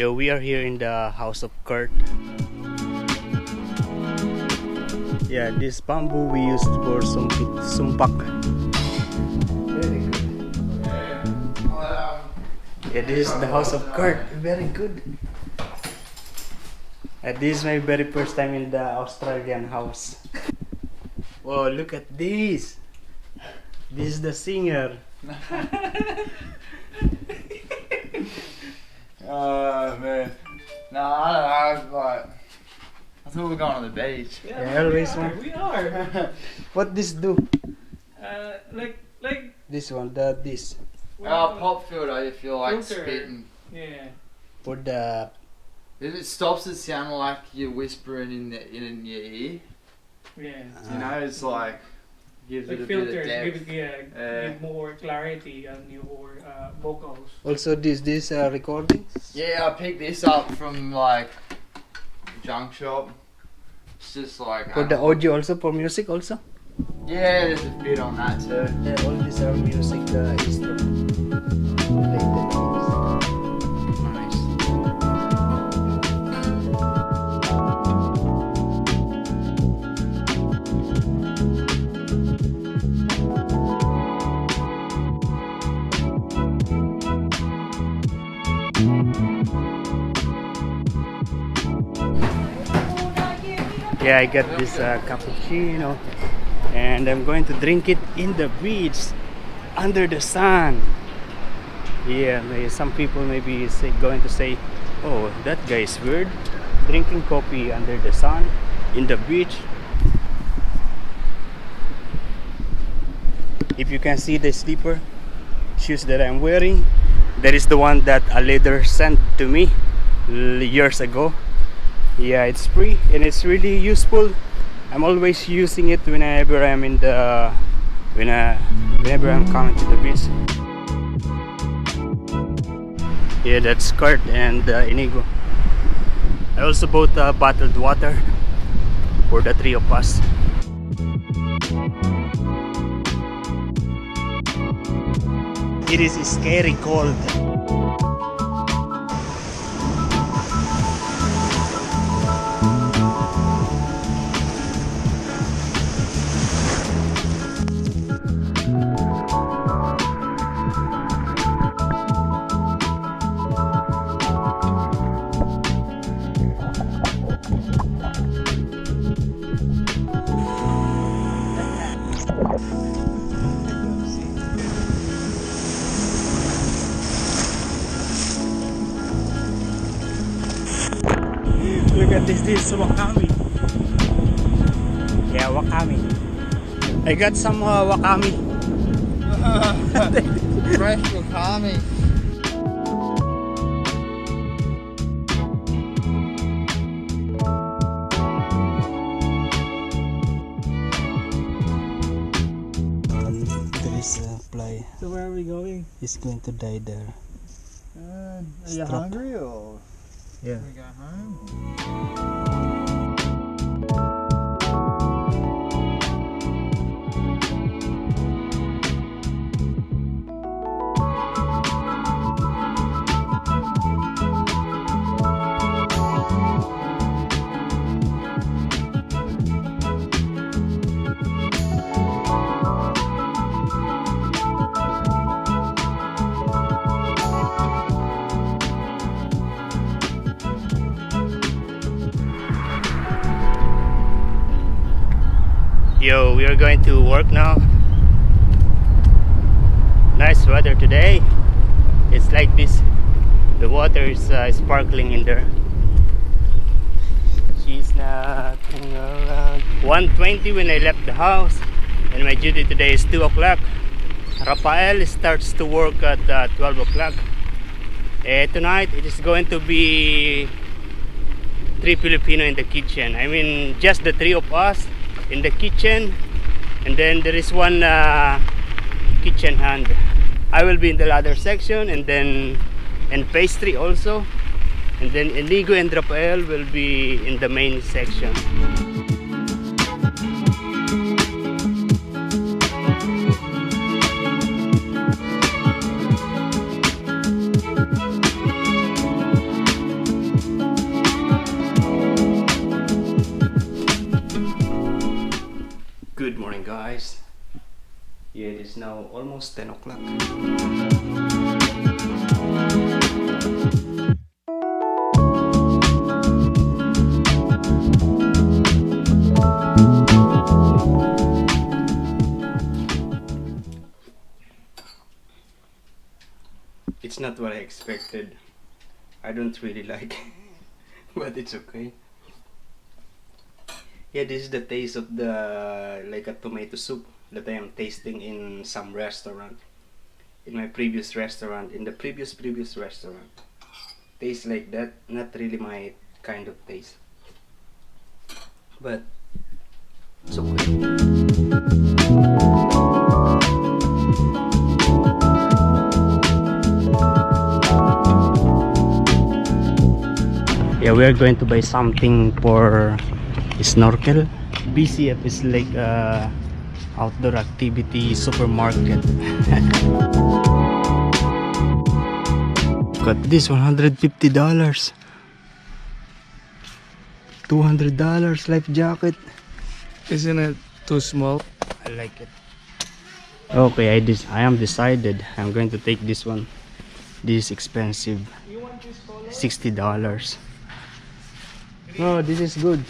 Yo, we are here in the house of Kurt. Yeah, this bamboo we used for sumpak. Very good. Yeah, this is the house of Kurt. Very good. This is my very first time in the Australian house. Whoa, look at this. This is the singer. Oh man. No, I don't know. Like, I thought we were going on the beach. Yeah, I always want. We are. What this do? Like. This one, this. Pop filter if you're like Filter. spitting. Yeah. For the It stops it sounding like you're whispering in your ear. Yeah. You know, it's like gives Like it a bit of filters depth. give more clarity on your vocals. also this recording. Yeah, I picked this up from like junk shop. It's just like For the audio also, for music also. yeah, there's a bit on that too. Yeah, all these are music instrument. Related things. Nice. Yeah, I got this cappuccino, and I'm going to drink it in the beach, under the sun. Yeah, some people maybe going to say, "Oh, that guy is weird, drinking coffee under the sun, in the beach." If you can see the slipper shoes that I'm wearing, that is the one that a leader sent to me years ago. Yeah, it's free and it's really useful. I'm always using it whenever I'm in the whenever I'm coming to the beach. Yeah, that's Kurt and Inigo. I also bought bottled water for the three of us. It is scary cold. Look at this wakame. Yeah, wakame. I got some wakame. Fresh wakame. There is a fly. So where are we going? It's going to die there. Are you hungry or Yeah. we go home? Yo, we are going to work now. Nice weather today. It's like this. The water is sparkling in there. She's knocking around. 1:20 when I left the house, and my duty today is 2 o'clock. Rafael starts to work at 12 o'clock. Tonight it is going to be 3 Filipino in the kitchen. I mean, just the 3 of us in the kitchen, and then there is one kitchen hand. I will be in the ladder section, and pastry also, and then Inigo and Rafael will be in the main section. Yeah, it is now almost 10 o'clock. It's not what I expected. I don't really like but it's okay. Yeah, this is the taste of the like a tomato soup that I am tasting in some restaurant. In my previous restaurant, in the previous restaurant. Tastes like that, not really my kind of taste. But it's okay. Yeah, we are going to buy something for snorkel. BCF is like a outdoor activity supermarket. Got this $150. $200 life jacket. Isn't it too small? I like it. Okay, I am decided. I'm going to take this one. This is expensive. $60. No, this is good.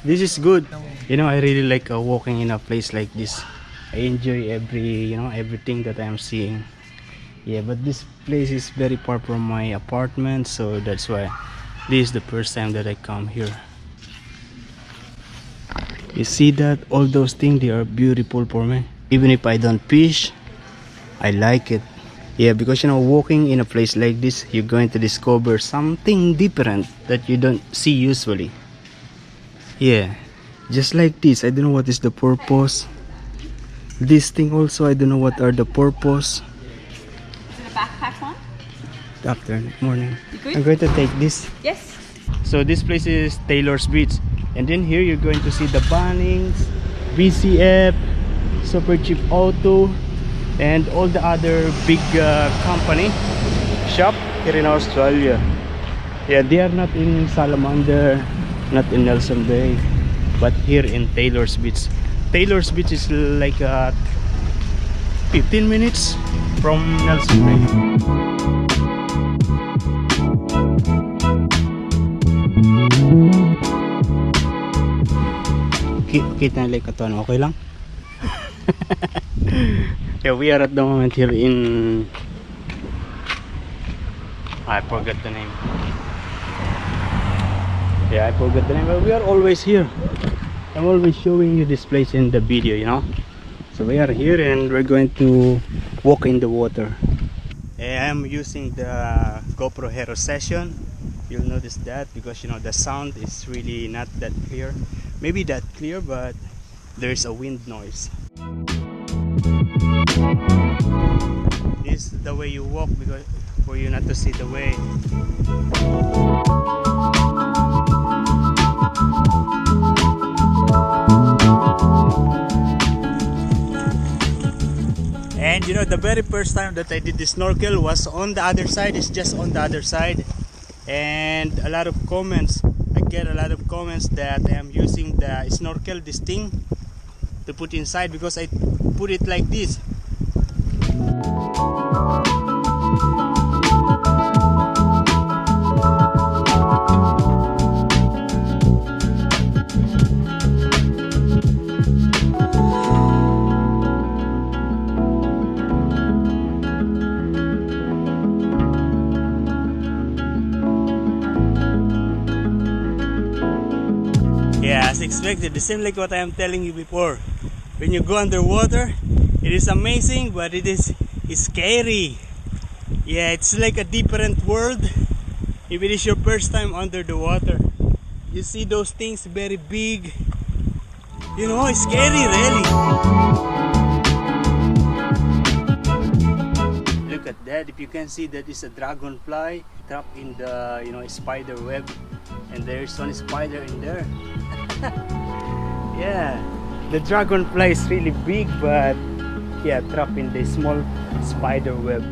This is good. You know, I really like walking in a place like this. I enjoy everything that I am seeing. Yeah, but this place is very far from my apartment, so that's why this is the first time that I come here. You see that? All those things, they are beautiful for me. Even if I don't fish, I like it. Yeah, because walking in a place like this, you're going to discover something different that you don't see usually. Yeah, just like this. I don't know what is the purpose. This thing also, I don't know what are the purpose. Is it a backpack one? After morning, You good? I'm going to take this. Yes. So this place is Taylor's Beach, and then here you're going to see the Bunnings, BCF, Super Cheap Auto, and all the other big company shop here in Australia. Yeah, they are not in Salamander, not in Nelson Bay, but here in Taylor's Beach. Taylor's Beach is like 15 minutes from Nelson Bay. Kita nila ito, okay lang? Yeah, we are at the moment here in... I forgot the name. Yeah, I forgot the name, but we are always here. I'm always showing you this place in the video, So we are here and we're going to walk in the water. I'm using the GoPro Hero Session. You'll notice that because the sound is really not that clear. Maybe that clear, but there's a wind noise. This is the way you walk because for you not to see the way. And the very first time that I did the snorkel was on the other side. It's just on the other side, and a lot of comments. I get a lot of comments that I am using the snorkel, this thing, to put inside because I put it like this. Yeah, as expected, the same like what I am telling you before. When you go underwater, it is amazing, but it is scary. Yeah, it's like a different world. If it is your first time under the water, you see those things very big. It's scary, really. Look at that. If you can see, that is a dragonfly trapped in the spider web, and there's one spider in there. Yeah, the dragonfly is really big, but yeah, trapped in the small spider web.